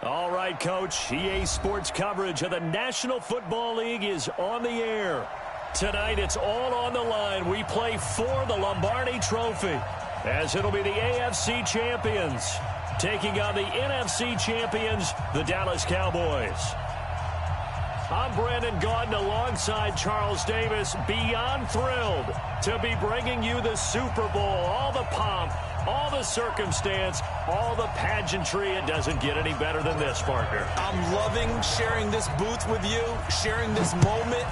All right, Coach. EA Sports coverage of the National Football League is on the air. Tonight, it's all on the line. We play for the Lombardi Trophy, as it'll be the AFC champions taking on the NFC champions, the Dallas Cowboys. I'm Brandon Gaudin alongside Charles Davis, beyond thrilled to be bringing you the Super Bowl. All the pomp, all the circumstance, all the pageantry. It doesn't get any better than this, partner. I'm loving sharing this booth with you, sharing this moment,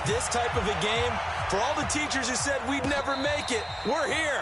this type of a game. For all the teachers who said we'd never make it, we're here.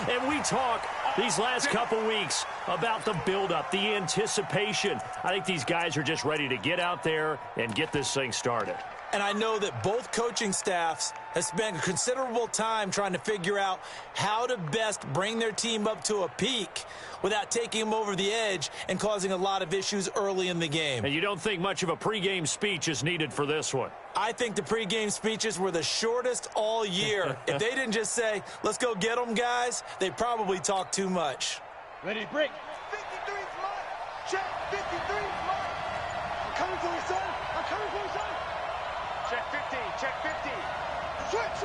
And we talk these last couple weeks about the buildup, the anticipation. I think these guys are just ready to get out there and get this thing started. And I know that both coaching staffs have spent considerable time trying to figure out how to best bring their team up to a peak without taking them over the edge and causing a lot of issues early in the game. And you don't think much of a pregame speech is needed for this one? I think the pregame speeches were the shortest all year. If they didn't just say, let's go get them, guys, they probably talked too much. Ready, break. 53 mark. Check 53 mark. I'm coming for you, son. I'm coming for you, son. Check 50. Check 50. Switch.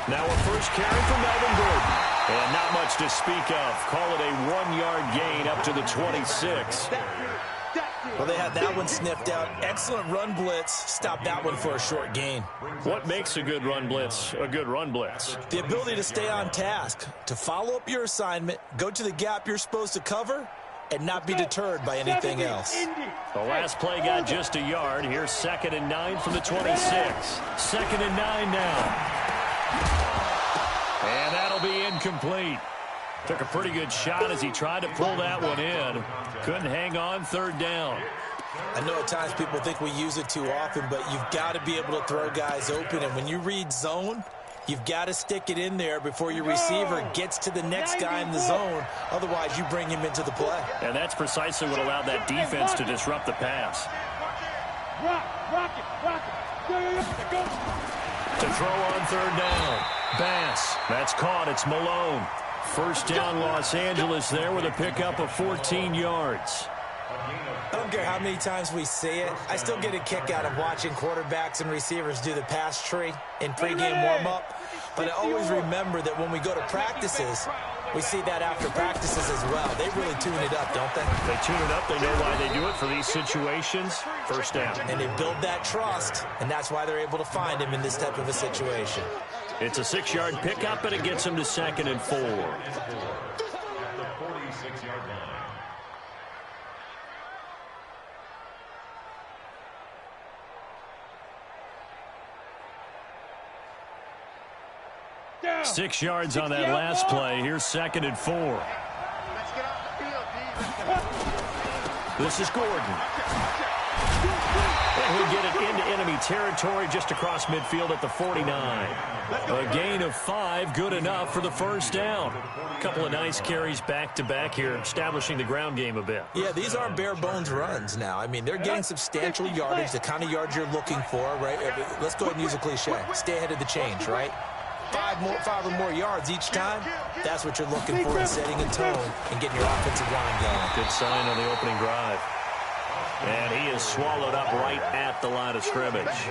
Now a first carry for Melvin Gordon. And not much to speak of. Call it a 1-yard gain up to the 26. Well, they had that one sniffed out. Excellent run blitz. Stop that one for a short gain. What makes a good run blitz a good run blitz? The ability to stay on task, to follow up your assignment, go to the gap you're supposed to cover, and not be deterred by anything else. The last play got just a yard. Here's 2nd and 9 from the 26. 2nd and 9 now. And that'll be incomplete. Took a pretty good shot as he tried to pull that one in. Couldn't hang on 3rd down. I know at times people think we use it too often, but you've got to be able to throw guys open. And when you read zone, you've got to stick it in there before your receiver gets to the next guy in the zone. Otherwise, you bring him into the play. And that's precisely what allowed that defense to disrupt the pass. Rock it. Go. To throw on 3rd down. Bass. That's caught. It's Malone. First down, Los Angeles there with a pickup of 14 yards. I don't care how many times we say it. I still get a kick out of watching quarterbacks and receivers do the pass tree in pregame warm-up. But I always remember that when we go to practices, we see that after practices as well. They really tune it up, don't they? They tune it up. They know why they do it for these situations. First down. And they build that trust, and that's why they're able to find him in this type of a situation. It's a 6-yard pickup, and it gets him to 2nd and 4. Down. 6 yards on that last play. Here's 2nd and 4. Let's get off the field, D. This is Gordon. And he'll get it into enemy territory just across midfield at the 49. A gain of 5, good enough for the first down. A couple of nice carries back-to-back here, establishing the ground game a bit. Yeah, these aren't bare-bones runs now. I mean, they're getting substantial yardage, the kind of yards you're looking for, right? Let's go ahead and use a cliche. Stay ahead of the change, right? 5 or more yards each time. That's what you're looking for in setting a tone and getting your offensive line going. Good sign on the opening drive. And he is swallowed up right at the line of scrimmage.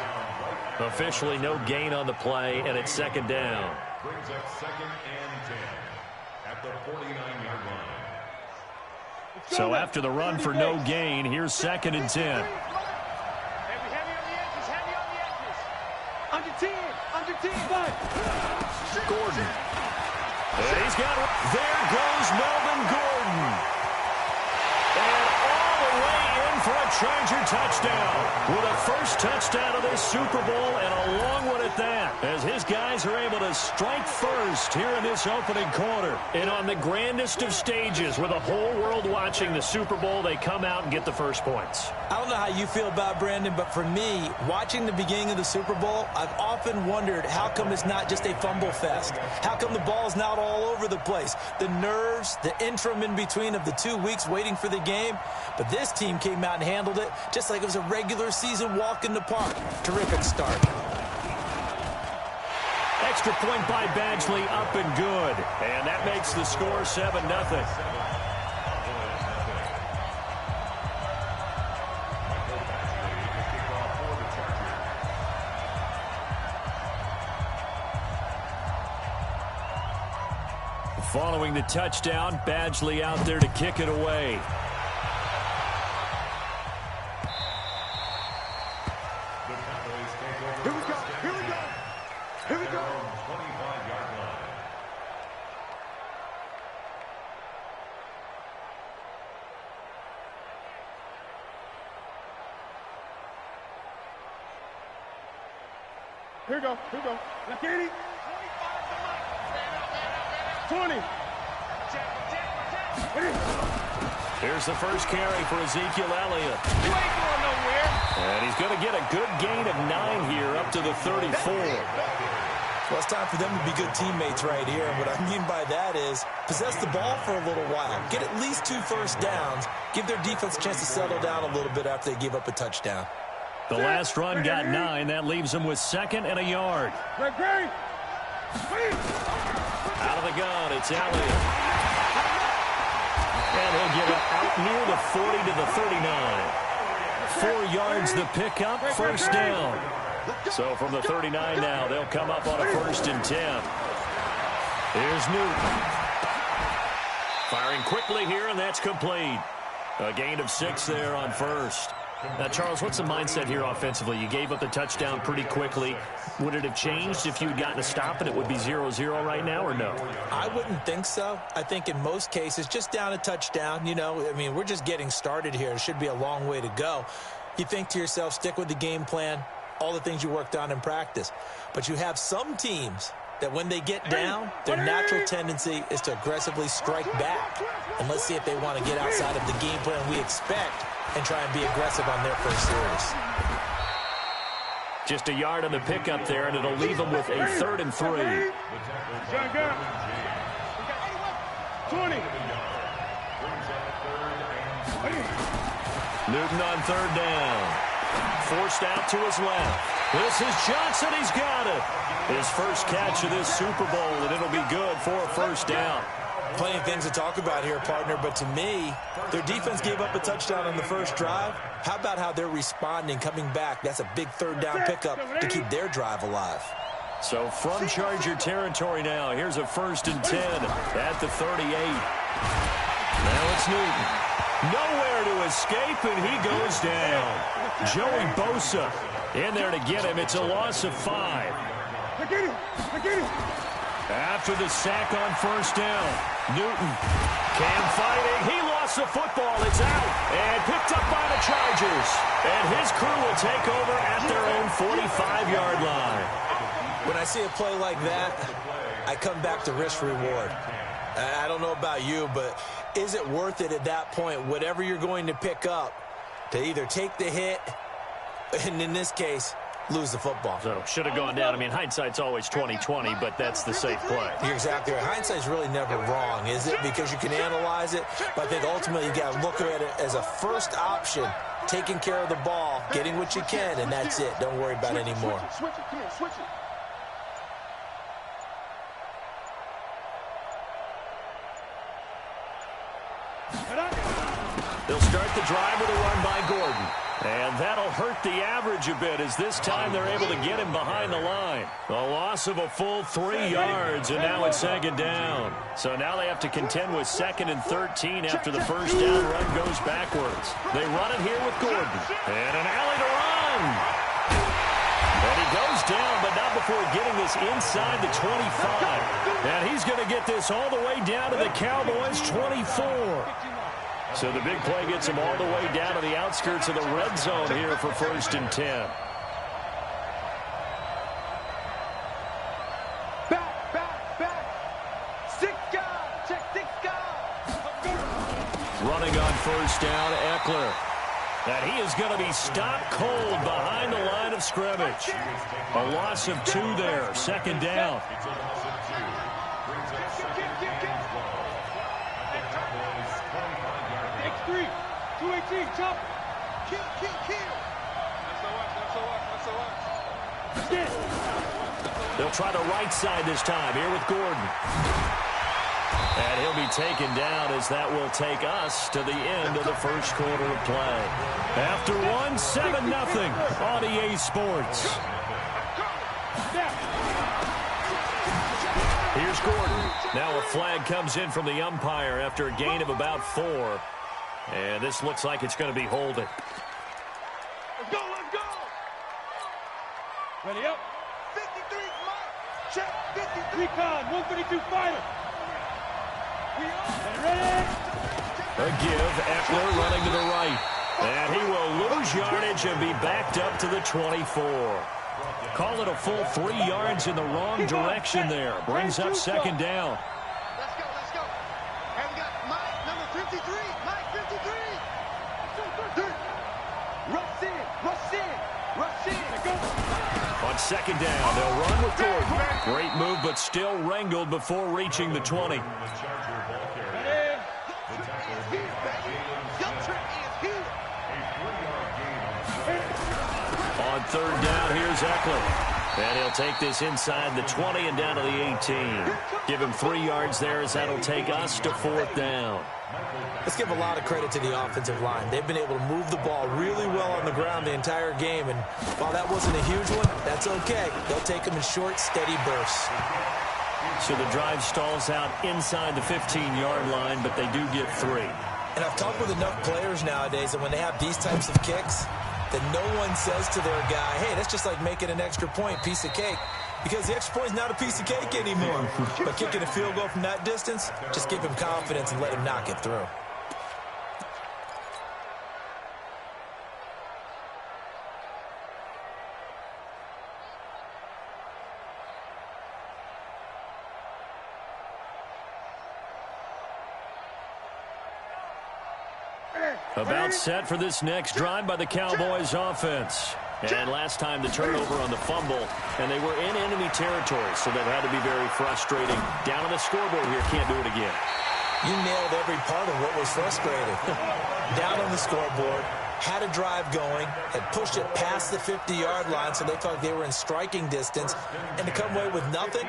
Officially no gain on the play, and it's 2nd down. Brings up 2nd and 10 at the 49-yard line. So after the run for no gain, here's 2nd and 10. Heavy on the edges. Under 10. Gordon. And he's got it. There goes Melvin Gordon. And all the way in for a Charger touchdown. With a first touchdown of this Super Bowl, and a long one at that, as his guys are able to strike first here in this opening quarter. And on the grandest of stages, with the whole world watching the Super Bowl, they come out and get the first points. I don't know how you feel about Brandon, but for me, watching the beginning of the Super Bowl, I've often wondered how come it's not just a fumble fest? How come the ball's not all over the place? The nerves, the interim in between of the 2 weeks waiting for the game. But this team came out and handled it just like it was a regular season walk in the park. Terrific start. Extra point by Badgley, up and good. And that makes the score 7-0. Following the touchdown, Badgley out there to kick it away. Here we go. Here we go. Here we go. 25-yard line. Here we go. Here we go. Like 80. 20. Here's the first carry for Ezekiel Elliott. You ain't going nowhere. And he's going to get a good gain of 9 here up to the 34. Well, it's time for them to be good teammates right here. And what I mean by that is possess the ball for a little while. Get at least 2 first downs. Give their defense a chance to settle down a little bit after they give up a touchdown. The last run got 9. That leaves them with 2nd and a yard. Great. Out of the gun, it's Elliott. And he'll get it out near the 40 to the 39. 4 yards the pickup, first down. So from the 39 now, they'll come up on a 1st and 10. Here's Newton. Firing quickly here, and that's complete. A gain of 6 there on first. Now, Charles, what's the mindset here offensively? You gave up the touchdown pretty quickly. Would it have changed if you had gotten a stop and it would be 0-0 right now, or no? I wouldn't think so. I think in most cases, just down a touchdown, you know, I mean, we're just getting started here. It should be a long way to go. You think to yourself, stick with the game plan, all the things you worked on in practice. But you have some teams that when they get down, their natural tendency is to aggressively strike back. And let's see if they want to get outside of the game plan we expect and try and be aggressive on their first series. Just a yard on the pickup there, and it'll leave them with a 3rd and 3. 20. Newton on 3rd down. Forced out to his left. This is Johnson. He's got it. His first catch of this Super Bowl, and it'll be good for a 1st down. Plenty of things to talk about here, partner, but to me, their defense gave up a touchdown on the first drive. How about how they're responding, coming back? That's a big 3rd down pickup to keep their drive alive. So from Charger territory now, here's a 1st and 10 at the 38. Now it's Newton. Nowhere to escape, and he goes down. Joey Bosa in there to get him. It's a loss of 5. After the sack on 1st down, Newton can fighting. He lost the football. It's out and picked up by the Chargers. And his crew will take over at their own 45-yard line. When I see a play like that, I come back to risk-reward. I don't know about you, but is it worth it at that point, whatever you're going to pick up, to either take the hit, and in this case, lose the football? So should have gone down. I mean, hindsight's always 20/20, but that's the safe play. You're exactly right. Hindsight's really never wrong, is it? Because you can analyze it, but I think ultimately you got to look at it as a first option, taking care of the ball, getting what you can, and that's it. Don't worry about it anymore. Switch it. Come here, switch it. They'll start the drive with a run by Gordon. And that'll hurt the average a bit as this time they're able to get him behind the line. A loss of a full 3 yards, and now it's 2nd down. So now they have to contend with 2nd and 13 after the first down run goes backwards. They run it here with Gordon. And an alley to run. And he goes down, but not before getting this inside the 25. And he's going to get this all the way down to the Cowboys' 24. So the big play gets him all the way down to the outskirts of the red zone here for 1st and 10. Back. 6 guys. Check 6 guys. Running on 1st down, Eckler. And he is going to be stopped cold behind the line of scrimmage. A loss of 2 there, 2nd down. X3, 218, chop. Kill. They'll try the right side this time here with Gordon. And he'll be taken down as that will take us to the end of the first quarter of play. After 7-0 on EA Sports. Here's Gordon. Now a flag comes in from the umpire after a gain of about 4. And this looks like it's going to be holding. Let's go, let's go. Ready up. 53, Mike. Check, 53. Recon, 152 fighter. We are ready. A give. Eckler running to the right. And he will lose yardage and be backed up to the 24. Call it a full 3 yards in the wrong direction there. Brings up second down. Let's go, let's go. And we got Mike, number 53. Mike, 53. Rush in, rush in, rush in. On second down, they'll run with Gordon. Great move, but still wrangled before reaching the 20. On third down, here's Eckler. And he'll take this inside the 20 and down to the 18. Give him 3 yards there as that'll take us to fourth down. Let's give a lot of credit to the offensive line. They've been able to move the ball really well on the ground the entire game. And while that wasn't a huge one, that's okay. They'll take them in short, steady bursts. So the drive stalls out inside the 15-yard line, but they do get 3. And I've talked with enough players nowadays that when they have these types of kicks, that no one says to their guy, hey, that's just like making an extra point, piece of cake. Because the extra point is not a piece of cake anymore. But kicking a field goal from that distance, just give him confidence and let him knock it through. About set for this next drive by the Cowboys offense. And last time the turnover on the fumble, and they were in enemy territory, so that had to be very frustrating. Down on the scoreboard here, can't do it again. You nailed every part of what was frustrating. Down on the scoreboard, had a drive going, had pushed it past the 50-yard line, so they thought they were in striking distance, and to come away with nothing,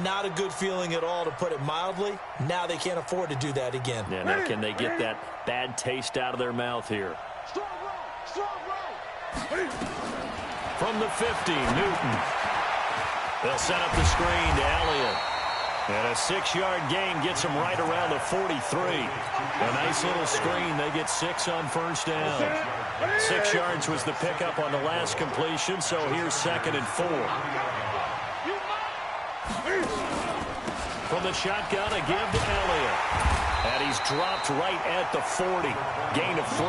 not a good feeling at all, to put it mildly. Now they can't afford to do that again. Yeah, now can they get that bad taste out of their mouth here? Strong roll, strong roll. From the 50, Newton. They'll set up the screen to Elliott. And a 6-yard gain gets them right around the 43. A nice little screen. They get 6 on first down. 6 yards was the pickup on the last completion, so here's 2nd and 4. From the shotgun, a give to Elliott. And he's dropped right at the 40. Gain of 3.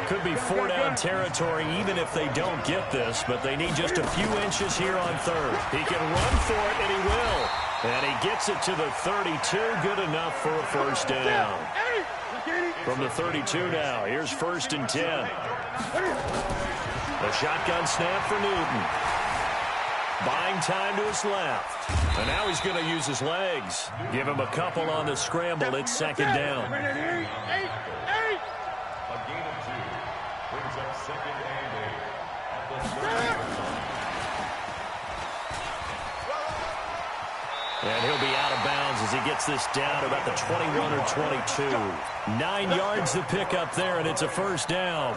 Could be 4-down territory even if they don't get this, but they need just a few inches here on third. He can run for it, and he will. And he gets it to the 32. Good enough for a first down. From the 32 now, here's 1st and 10. The shotgun snap for Newton. Buying time to his left. And now he's going to use his legs. Give him a couple on the scramble. It's 2nd down. And he'll be out of bounds as he gets this down to about the 21 or 22. 9 yards to pick up there, and it's a first down.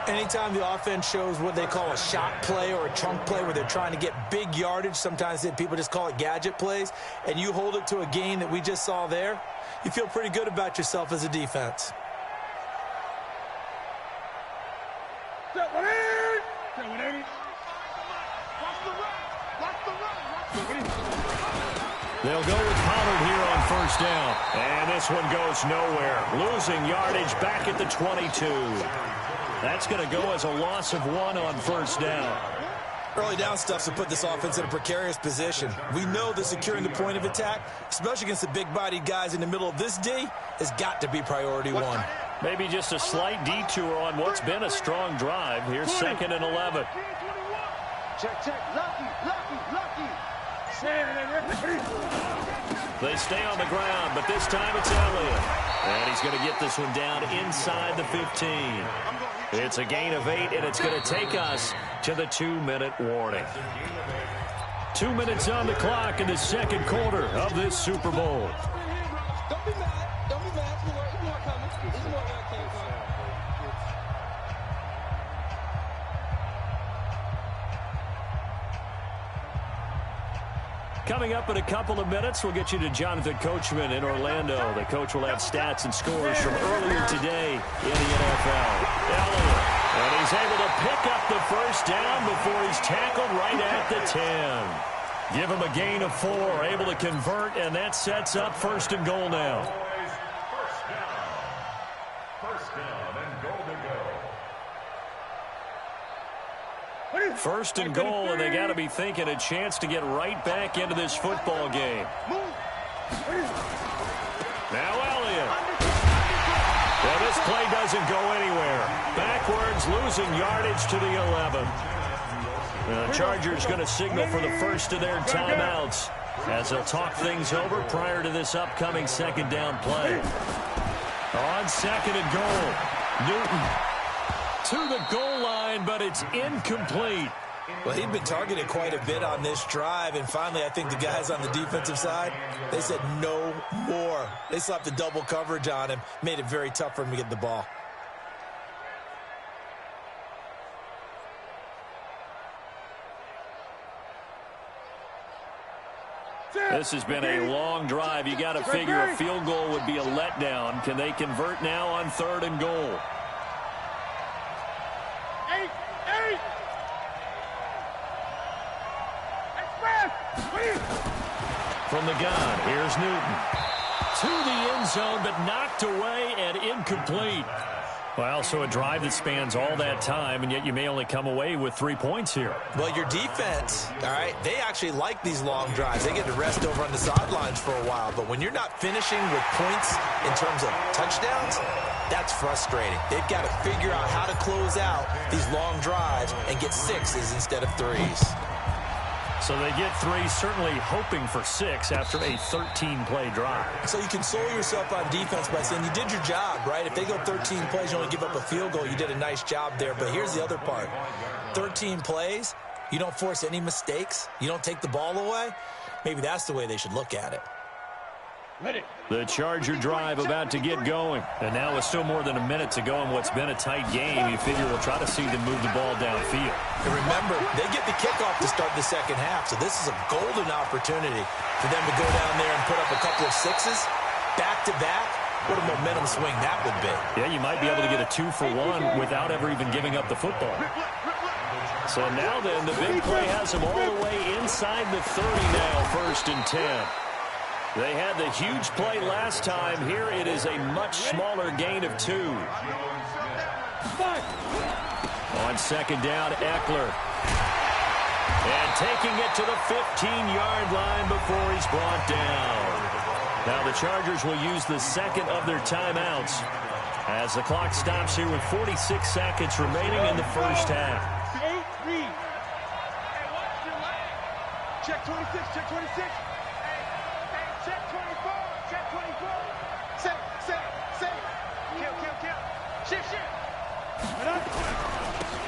Anytime the offense shows what they call a shot play or a chunk play where they're trying to get big yardage, sometimes people just call it gadget plays, and you hold it to a gain that we just saw there, you feel pretty good about yourself as a defense. They'll go with Pollard here on first down. And this one goes nowhere. Losing yardage back at the 22. That's going to go as a loss of 1 on first down. Early down stuff's to put this offense in a precarious position. We know that securing the point of attack, especially against the big-bodied guys in the middle of this D, has got to be priority 1. Maybe just a slight detour on what's been a strong drive. Here's 2nd and 11. Check, check. Lucky, lucky, lucky. They stay on the ground, but this time it's Elliott. And he's going to get this one down inside the 15. It's a gain of 8, and it's going to take us to the 2-minute warning. 2 minutes on the clock in the second quarter of this Super Bowl. Don't be mad. Don't be mad. There's more coming. There's more that came from. Coming up in a couple of minutes, we'll get you to Jonathan Coachman in Orlando. The coach will have stats and scores from earlier today in the NFL. Elliott, and he's able to pick up the first down before he's tackled right at the 10. Give him a gain of 4, able to convert, and that sets up 1st and goal now. First down and goal to go. 1st and goal, and they got to be thinking a chance to get right back into this football game. Now Elliott. Well, this play doesn't go anywhere. Backwards, losing yardage to the 11. The Chargers going to signal for the first of their timeouts as they'll talk things over prior to this upcoming 2nd down play. On 2nd and goal, Newton to the goal line, but it's incomplete. Well, he'd been targeted quite a bit on this drive, and finally I think the guys on the defensive side, they said no more. They slapped the double coverage on him, made it very tough for him to get the ball. This has been a long drive. You got to figure a field goal would be a letdown. Can they convert now on 3rd and goal? From the gun, here's Newton. To the end zone, but knocked away and incomplete. Well, so a drive that spans all that time, and yet you may only come away with 3 points here. Well, your defense, all right, they actually like these long drives. They get to rest over on the sidelines for a while. But when you're not finishing with points in terms of touchdowns, that's frustrating. They've got to figure out how to close out these long drives and get 6s instead of 3s. So they get 3, certainly hoping for 6 after a 13-play drive. So you console yourself on defense by saying you did your job, right? If they go 13 plays, you only give up a field goal, you did a nice job there. But here's the other part. 13 plays, you don't force any mistakes, you don't take the ball away. Maybe that's the way they should look at it. The Charger drive about to get going. And now with still more than a minute to go in what's been a tight game, you figure we'll try to see them move the ball downfield. And remember, they get the kickoff to start the 2nd half, so this is a golden opportunity for them to go down there and put up a couple of 6s back-to-back. What a momentum swing that would be. Yeah, you might be able to get a 2-for-1 without ever even giving up the football. So now then, the big play has them all the way inside the 30 now, 1st and 10. They had the huge play last time. Here it is a much smaller gain of 2. On 2nd down, Eckler. And taking it to the 15-yard line before he's brought down. Now the Chargers will use the 2nd of their timeouts as the clock stops here with 46 seconds remaining in the 1st half. Check 26, check 26. Check 24, check 24. Set. Kill. Shift.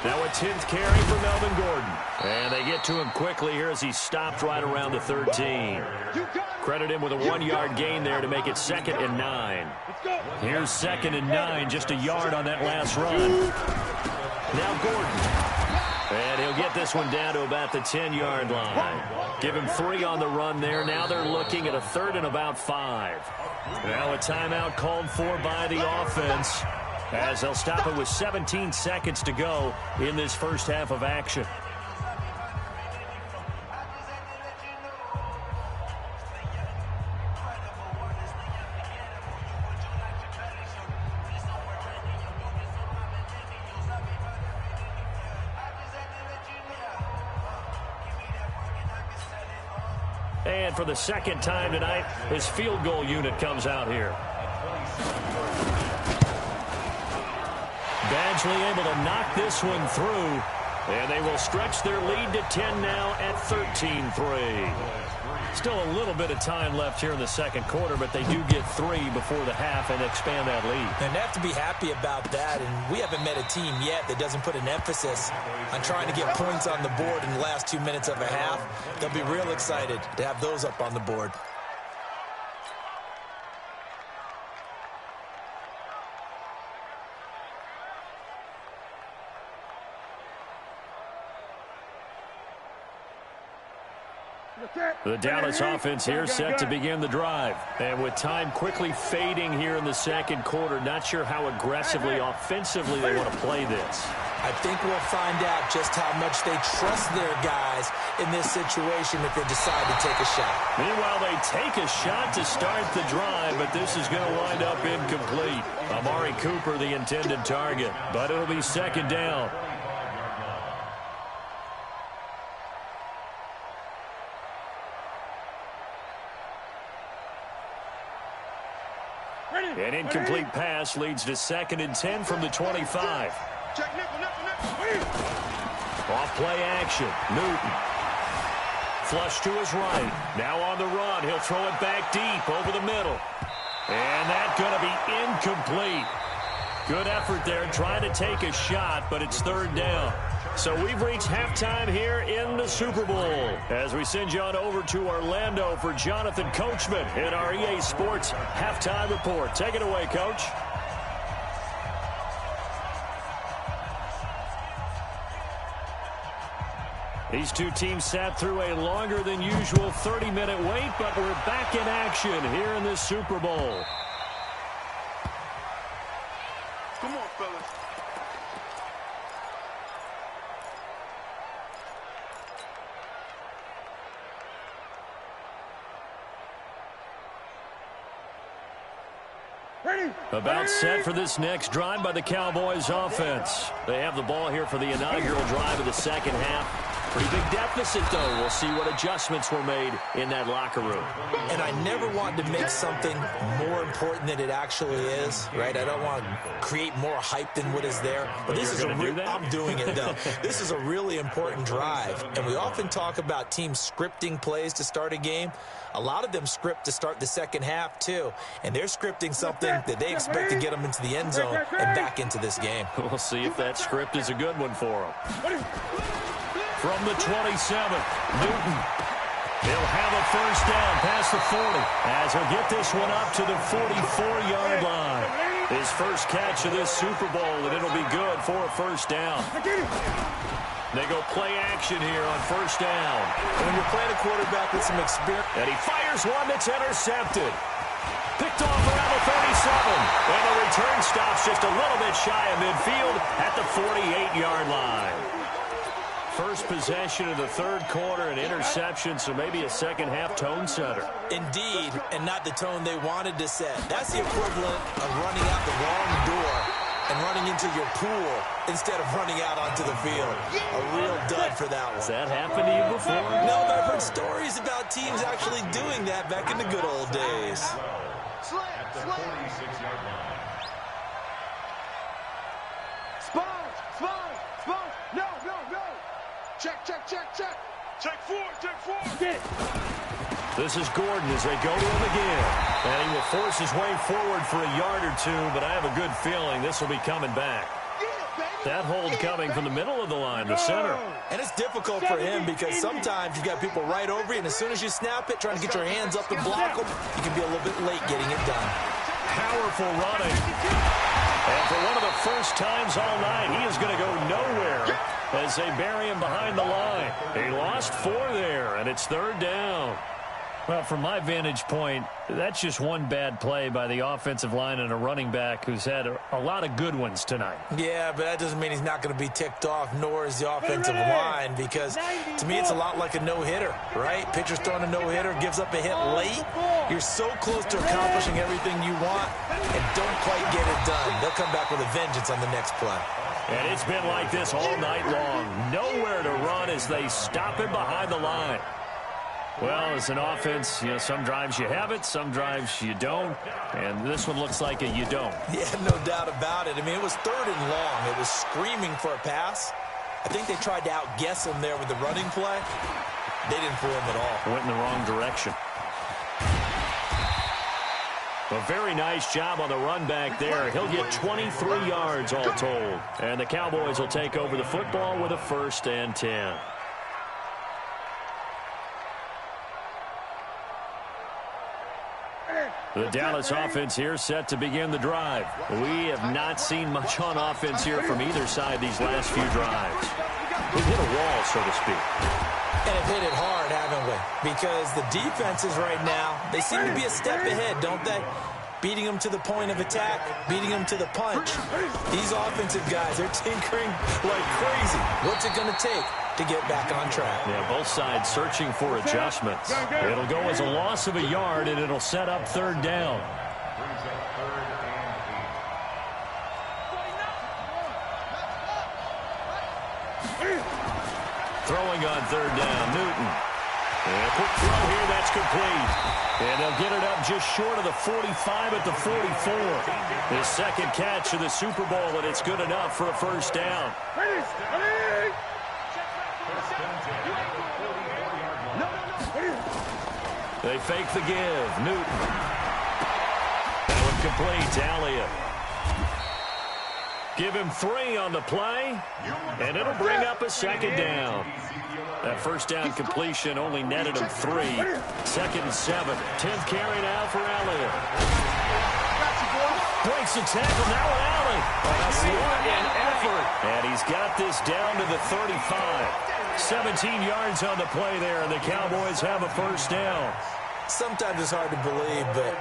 Now a 10th carry for Melvin Gordon. And they get to him quickly here as he stopped right around the 13. Credit him with a 1-yard gain there to make it 2nd and 9. Here's 2nd and 9, just a yard on that last run. Now Gordon. And he'll get this one down to about the 10-yard line. Give him 3 on the run there. Now they're looking at a 3rd and about 5. Now a timeout called for by the offense as they'll stop it with 17 seconds to go in this 1st half of action. And for the 2nd time tonight, his field goal unit comes out here. Badgley able to knock this one through. And they will stretch their lead to 10 now at 13-3. Still a little bit of time left here in the 2nd quarter, but they do get 3 before the half and expand that lead. And they have to be happy about that, and we haven't met a team yet that doesn't put an emphasis on trying to get points on the board in the last 2 minutes of a half. They'll be real excited to have those up on the board. The Dallas offense here set to begin the drive. And with time quickly fading here in the second quarter, not sure how aggressively, offensively they want to play this. I think we'll find out just how much they trust their guys in this situation if they decide to take a shot. Meanwhile, they take a shot to start the drive, but this is going to wind up incomplete. Amari Cooper, the intended target, but it'll be second down. An incomplete pass leads to 2nd and 10 from the 25. Off play action. Newton. Flush to his right. Now on the run. He'll throw it back deep over the middle. And that's going to be incomplete. Good effort there trying to take a shot, but it's 3rd down. So we've reached halftime here in the Super Bowl as we send you on over to Orlando for Jonathan Coachman in our EA Sports Halftime Report. Take it away, Coach. These two teams sat through a longer than usual 30-minute wait, but we're back in action here in this Super Bowl. Come on, fellas. About set for this next drive by the Cowboys offense. They have the ball here for the inaugural drive of the second half. Pretty big deficit, though. We'll see what adjustments were made in that locker room. And I never want to make something more important than it actually is, right? I don't want to create more hype than what is there. But this is I'm doing it, though. This is a really important drive. And we often talk about teams scripting plays to start a game. A lot of them script to start the second half, too. And they're scripting something that they expect to get them into the end zone and back into this game. We'll see if that script is a good one for them. From the 27th, Newton. He'll have a first down past the 40 as he'll get this one up to the 44-yard line. His first catch of this Super Bowl, and it'll be good for a first down. They go play action here on first down. When you're playing a quarterback with some experience. And he fires one that's intercepted. Picked off around the 37. And the return stops just a little bit shy of midfield at the 48-yard line. First possession of the third quarter, an interception, so maybe a second-half tone setter. Indeed, and not the tone they wanted to set. That's the equivalent of running out the wrong door and running into your pool instead of running out onto the field. A real dud for that one. Has that happened to you before? No, but I've heard stories about teams actually doing that back in the good old days. Slant, slant. 46-yard line. Spine. No. Check. Check four. This is Gordon as they go to him again. And he will force his way forward for a yard or two, but I have a good feeling this will be coming back. That hold coming from the middle of the line, the center. And it's difficult for him because sometimes you've got people right over you, and as soon as you snap it, trying to get your hands up and block them, you can be a little bit late getting it done. Powerful running. And for one of the first times all night, he is going to go nowhere as they bury him behind the line. He lost 4 there, and it's 3rd down. Well, from my vantage point, that's just one bad play by the offensive line and a running back who's had a lot of good ones tonight. Yeah, but that doesn't mean he's not going to be ticked off, nor is the offensive line, because to me it's a lot like a no-hitter, right? Pitcher's throwing a no-hitter, gives up a hit late. You're so close to accomplishing everything you want and don't quite get it done. They'll come back with a vengeance on the next play. And it's been like this all night long. Nowhere to run as they stop him behind the line. Well, as an offense, some drives you have it, some drives you don't, and this one looks like a you don't. Yeah, no doubt about it. I mean, it was 3rd and long. It was screaming for a pass. I think they tried to outguess him there with the running play. They didn't fool him at all. Went in the wrong direction. A very nice job on the run back there. He'll get 23 yards all told. And the Cowboys will take over the football with a 1st and 10. The Dallas offense here set to begin the drive. We have not seen much on offense here from either side these last few drives. We've hit a wall, so to speak. And have hit it hard, haven't we? Because the defenses right now, they seem to be a step ahead, don't they? Beating them to the point of attack, beating them to the punch. These offensive guys, they're tinkering like crazy. What's it going to take to get back on track? Yeah, both sides searching for adjustments. It'll go as a loss of a yard, and it'll set up third down. Throwing on third down, Newton. And a quick throw here, that's complete. And they'll get it up just short of the 45 at the 44. His second catch of the Super Bowl, and it's good enough for a first down. They fake the give. Newton. That one complete to Elliott. Give him 3 on the play, and it'll bring up a second down. That first down completion only netted him 3. Second and 7. 10th carry now for Elliott. Breaks the tackle now with Allen. What an effort. And he's got this down to the 35. 17 yards on the play there, and the Cowboys have a first down. Sometimes it's hard to believe, but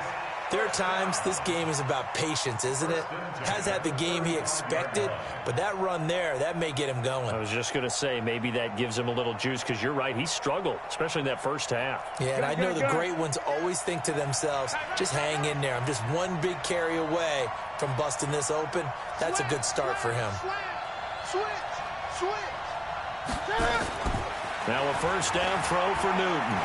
there are times this game is about patience, isn't it? Has had the game he expected, but that run there, that may get him going. I was just going to say, maybe that gives him a little juice, because you're right, he struggled, especially in that first half. Yeah, and I know the great ones always think to themselves, just hang in there. I'm just one big carry away from busting this open. That's a good start for him. Now a first down throw for Newton.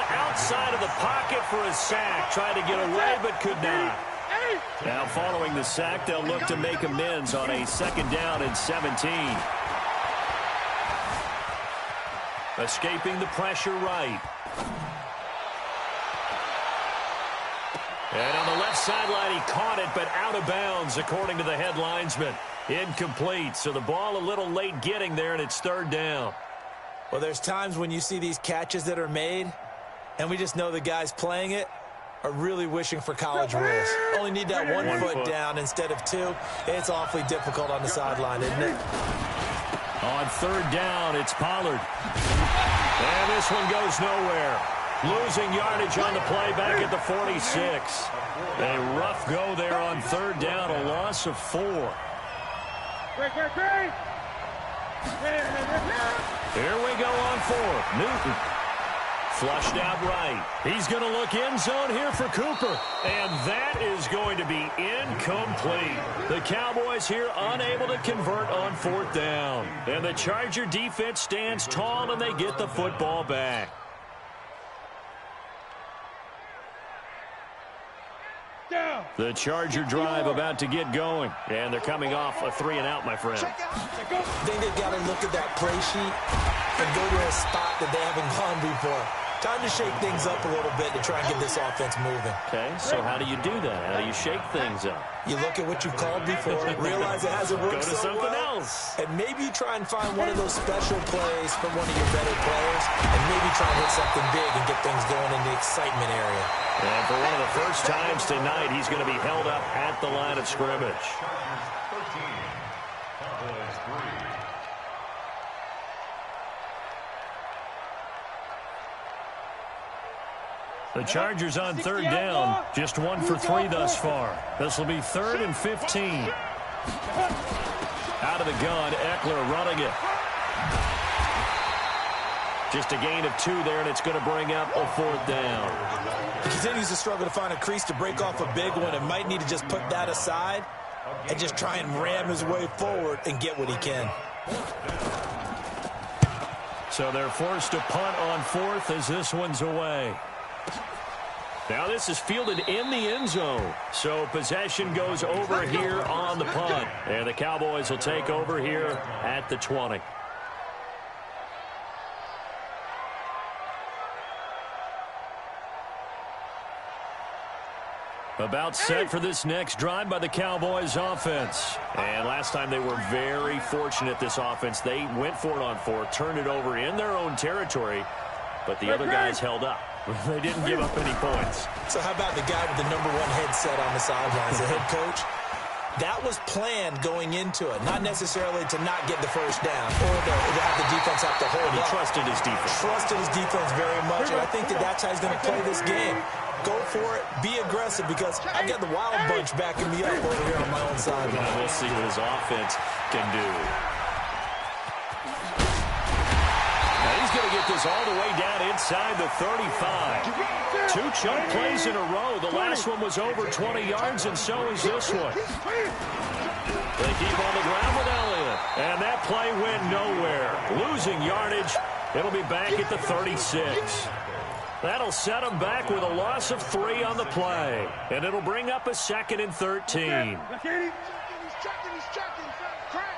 Outside of the pocket for a sack. Tried to get away, but could not. Now following the sack, they'll look to make amends on a second down and 17. Escaping the pressure right. And on the left sideline, he caught it, but out of bounds, according to the head linesman. Incomplete. So the ball a little late getting there, and it's third down. Well, there's times when you see these catches that are made, and we just know the guys playing it are really wishing for college rules. Only need that one foot down instead of 2. It's awfully difficult on the sideline, isn't it? On third down, it's Pollard. And this one goes nowhere. Losing yardage on the play back at the 46. A rough go there on third down, a loss of 4. Here we go on 4. Newton. Flushed out right. He's going to look end zone here for Cooper. And that is going to be incomplete. The Cowboys here unable to convert on fourth down. And the Charger defense stands tall, and they get the football back. The Charger drive about to get going. And they're coming off a 3-and-out, my friend. I think they've got to look at that play sheet and go to a spot that they haven't gone before. Time to shake things up a little bit to try and get this offense moving. Okay, so how do you do that? How do you shake things up? You look at what you've called before, realize it hasn't worked so well. Go to something else. And maybe you try and find one of those special plays from one of your better players, and maybe try and hit something big and get things going in the excitement area. And for one of the first times tonight, he's going to be held up at the line of scrimmage. The Chargers on third down, just 1 for 3 thus far. This will be 3rd and 15. Out of the gun, Eckler running it. Just a gain of 2 there, and it's going to bring up a 4th down. He continues to struggle to find a crease to break off a big one, and might need to just put that aside and just try and ram his way forward and get what he can. So they're forced to punt on 4th as this one's away. Now this is fielded in the end zone. So possession goes over here on the punt. And the Cowboys will take over here at the 20. About set for this next drive by the Cowboys offense. And last time they were very fortunate, this offense. They went for it on 4th, turned it over in their own territory, but the other guys held up. They didn't give up any points. So how about the guy with the #1 headset on the sidelines, the head coach? that was planned going into it, not necessarily to not get the first down or to have the defense have to hold up. He trusted his defense. Trusted his defense very much, and I think that's how he's going to play this game. Go for it, be aggressive, because I've got the wild bunch backing me up over here on my own side. We'll see what his offense can do. Now he's going to get this all the way down inside the 35. 2 chunk plays in a row. The last one was over 20 yards, and so is this one. They keep on the ground with Elliott, and that play went nowhere. Losing yardage. It'll be back at the 36. That'll set them back with a loss of 3 on the play, and it'll bring up a 2nd and 13. He's checking. Crash.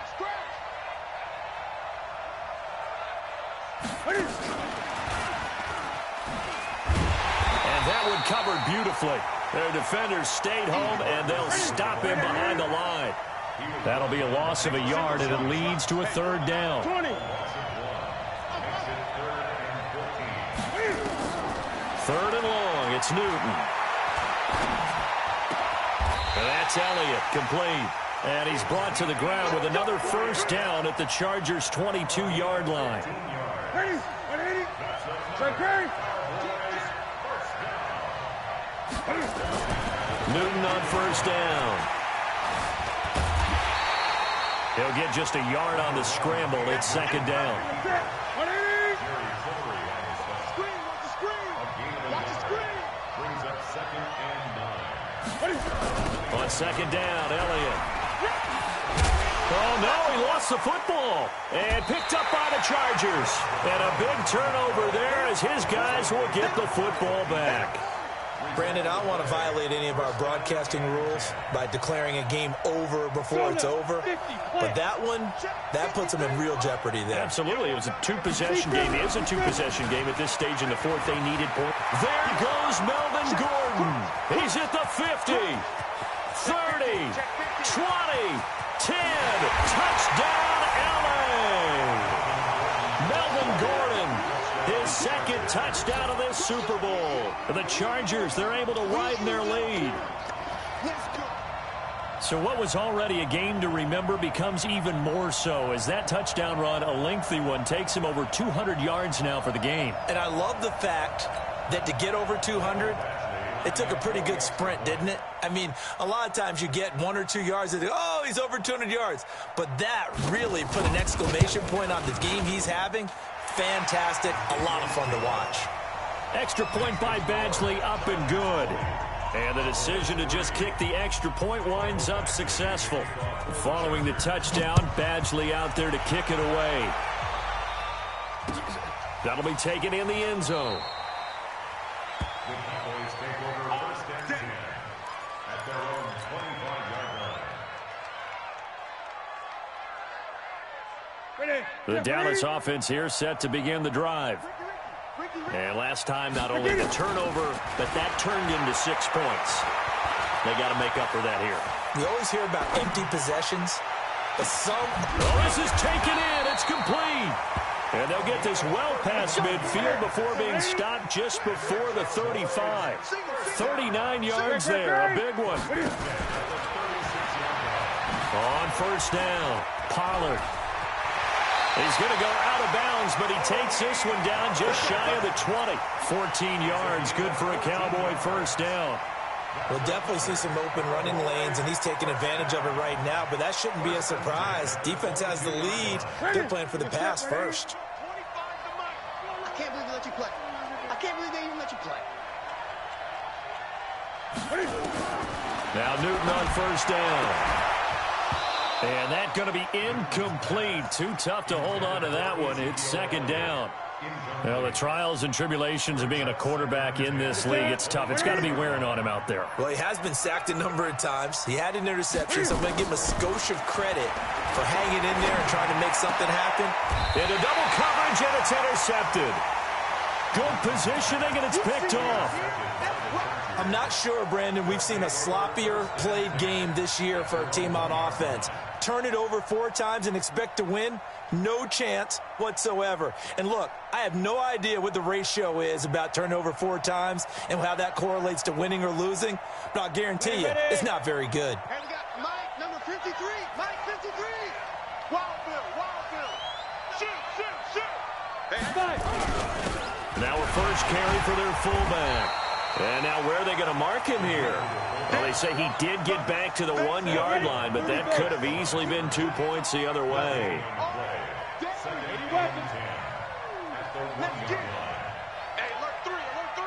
And that one covered beautifully. Their defenders stayed home, and they'll stop him behind the line. That'll be a loss of a yard, and it leads to a 3rd down. 20. 3rd and long, it's Newton. And that's Elliott, complete. And he's brought to the ground with another 1st down at the Chargers' 22-yard line. Newton on 1st down. He'll get just a yard on the scramble. It's 2nd down. On 2nd down, Elliott. Oh, no, he lost the football. And picked up by the Chargers. And a big turnover there as his guys will get the football back. Brandon, I don't want to violate any of our broadcasting rules by declaring a game over before it's over. But that one, that puts them in real jeopardy there. Absolutely. It was a 2-possession game. It is a 2-possession game at this stage in the 4th. They needed points. There goes Melvin Gordon. He's at the 50, 30, 20, 10. Touchdown, LA. Melvin Gordon, his 2nd touchdown of this Super Bowl. The Chargers, they're able to widen their lead. So what was already a game to remember becomes even more so as that touchdown run, a lengthy one, takes him over 200 yards now for the game. And I love the fact that to get over 200, it took a pretty good sprint, didn't it? I mean, a lot of times you get 1 or 2 yards and oh, he's over 200 yards. But that really put an exclamation point on the game he's having. Fantastic. A lot of fun to watch. Extra point by Badgley, up and good. And the decision to just kick the extra point winds up successful. Following the touchdown, Badgley out there to kick it away. That'll be taken in the end zone. The Cowboys take over 1st and 10 at their own 25-yard line. The Dallas offense here set to begin the drive. And last time, not only the turnover, but that turned into 6 points. They got to make up for that here. We always hear about empty possessions, but some... Oh, this is taken in. It's complete. And they'll get this well past midfield before being stopped just before the 35. 39 yards there, a big one. On 1st down, Pollard. He's going to go out of bounds, but he takes this one down just shy of the 20. 14 yards, good for a Cowboy 1st down. We'll definitely see some open running lanes, and he's taking advantage of it right now, but that shouldn't be a surprise. Defense has the lead. They're playing for the pass first. I can't believe they let you play. I can't believe they even let you play. Now Newton on 1st down. And that's going to be incomplete. Too tough to hold on to that one. It's 2nd down. Well, the trials and tribulations of being a quarterback in this league, it's tough. It's got to be wearing on him out there. Well, he has been sacked a number of times. He had an interception, so I'm going to give him a skosh of credit for hanging in there and trying to make something happen. Into double coverage, and it's intercepted. Good positioning, and it's picked off. I'm not sure, Brandon, we've seen a sloppier played game this year for a team on offense. Turn it over 4 times and expect to win? No chance whatsoever. And look, I have no idea what the ratio is about turning over 4 times and how that correlates to winning or losing, but I'll guarantee you, it's not very good. And we got Mike, number 53, Mike 53. Wild Bill, Wild Bill. Shoot, shoot, shoot. Hey, now a first carry for their fullback. And now where are they going to mark him here? Well, they say he did get back to the 1-yard line, but that could have easily been 2 points the other way. let's get it. Hey, alert 3, alert 3.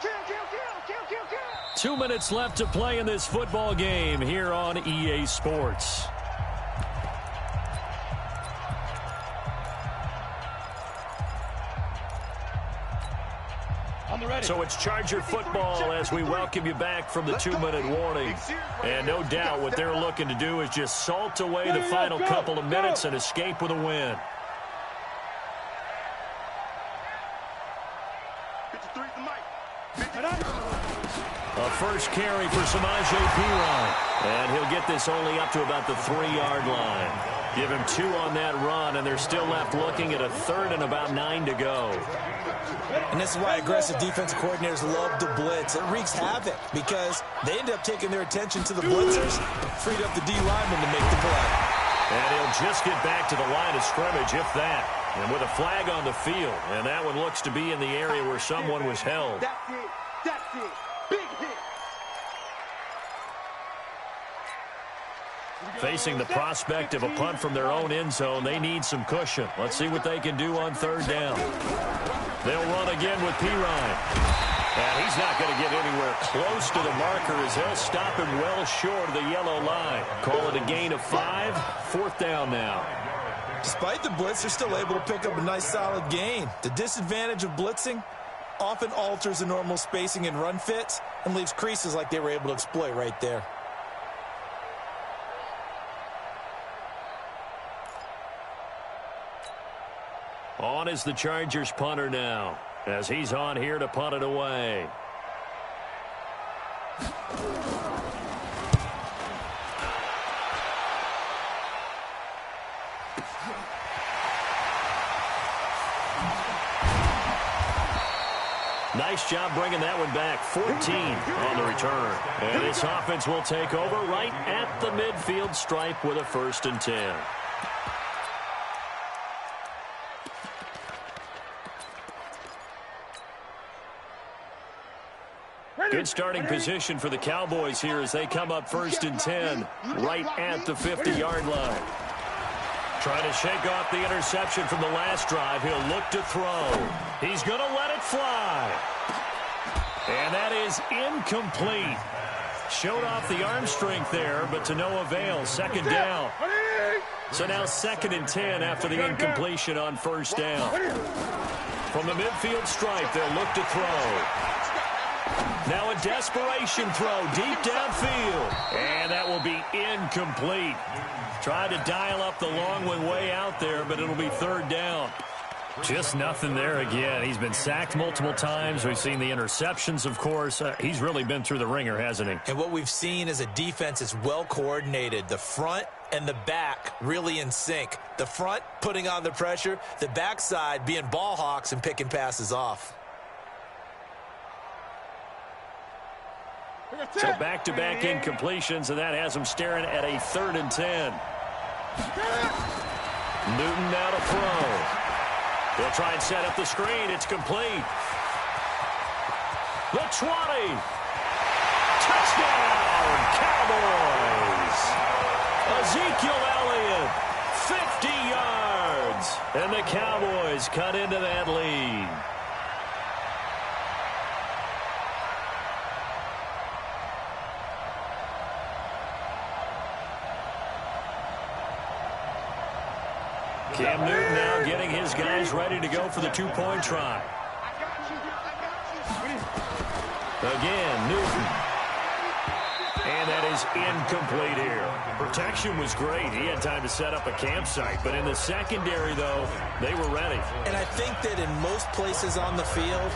Kill, kill, kill, kill, kill, kill. 2 minutes left to play in this football game here on EA Sports. So it's Charger football as we welcome you back from the 2-minute warning. And no doubt what they're looking to do is just salt away the final couple of minutes and escape with a win. 53 to Mike. A first carry for Samaje Perine. And he'll get this only up to about the 3-yard line. Give him 2 on that run, and they're still left looking at a 3rd and about 9 to go. And this is why aggressive defensive coordinators love to blitz. It wreaks havoc because they end up taking their attention to the blitzers, freed up the D lineman to make the play. And he'll just get back to the line of scrimmage, if that. And with a flag on the field, and that one looks to be in the area where someone was held. That's it. That's it. Big hit. Facing the prospect of a punt from their own end zone, they need some cushion. Let's see what they can do on 3rd down. They'll run again with Perine. And he's not going to get anywhere close to the marker as they'll stop him well short of the yellow line. Call it a gain of 5. 4th down now. Despite the blitz, they're still able to pick up a nice solid gain. The disadvantage of blitzing often alters the normal spacing and run fits and leaves creases like they were able to exploit right there. On is the Chargers punter now, as he's on here to punt it away. Nice job bringing that one back. 14 on the return. And this offense will take over right at the midfield stripe with a 1st and 10. Good starting position for the Cowboys here as they come up 1st and 10 right at the 50-yard line. Trying to shake off the interception from the last drive. He'll look to throw. He's going to let it fly. And that is incomplete. Showed off the arm strength there, but to no avail. 2nd down. So now 2nd and 10 after the incompletion on 1st down. From the midfield stripe, they'll look to throw. Now a desperation throw deep downfield. And that will be incomplete. Tried to dial up the long one way out there, but it'll be 3rd down. Just nothing there again. He's been sacked multiple times. We've seen the interceptions, of course. He's really been through the ringer, hasn't he? And what we've seen is a defense that's well coordinated. The front and the back really in sync. The front putting on the pressure. The backside being ball hawks and picking passes off. So back-to-back incompletions, and that has him staring at a 3rd and 10. Newton now to throw. They'll try and set up the screen. It's complete. The 20. Touchdown, Cowboys. Ezekiel Elliott, 50 yards. And the Cowboys cut into that lead. Cam Newton now getting his guys ready to go for the 2-point try. Again, Newton. And that is incomplete here. Protection was great. He had time to set up a campsite. But in the secondary, though, they were ready. And I think that in most places on the field,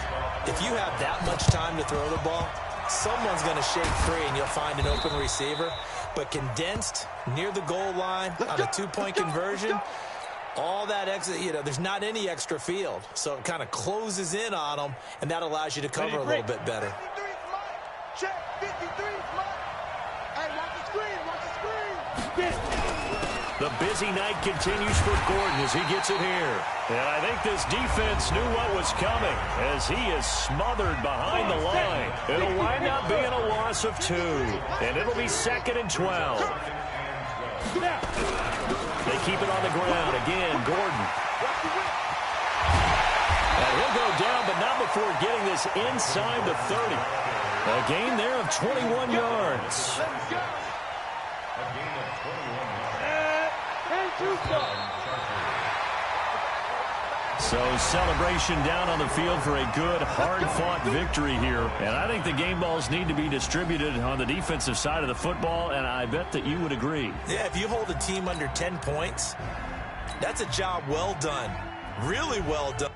if you have that much time to throw the ball, someone's going to shake free and you'll find an open receiver. But condensed near the goal line on a 2-point conversion, all that extra, there's not any extra field. So it kind of closes in on them, and that allows you to cover a little bit better. Check 53, Mike. Hey, watch the screen, watch the screen. The busy night continues for Gordon as he gets it here. And I think this defense knew what was coming as he is smothered behind the line. It'll wind up being a loss of 2. And it'll be 2nd and 12. They keep it on the ground. Again, Gordon. And he'll go down, but not before getting this inside the 30. A gain there of 21 yards. So celebration down on the field for a good, hard-fought victory here. And I think the game balls need to be distributed on the defensive side of the football, and I bet that you would agree. Yeah, if you hold a team under 10 points, that's a job well done. Really well done.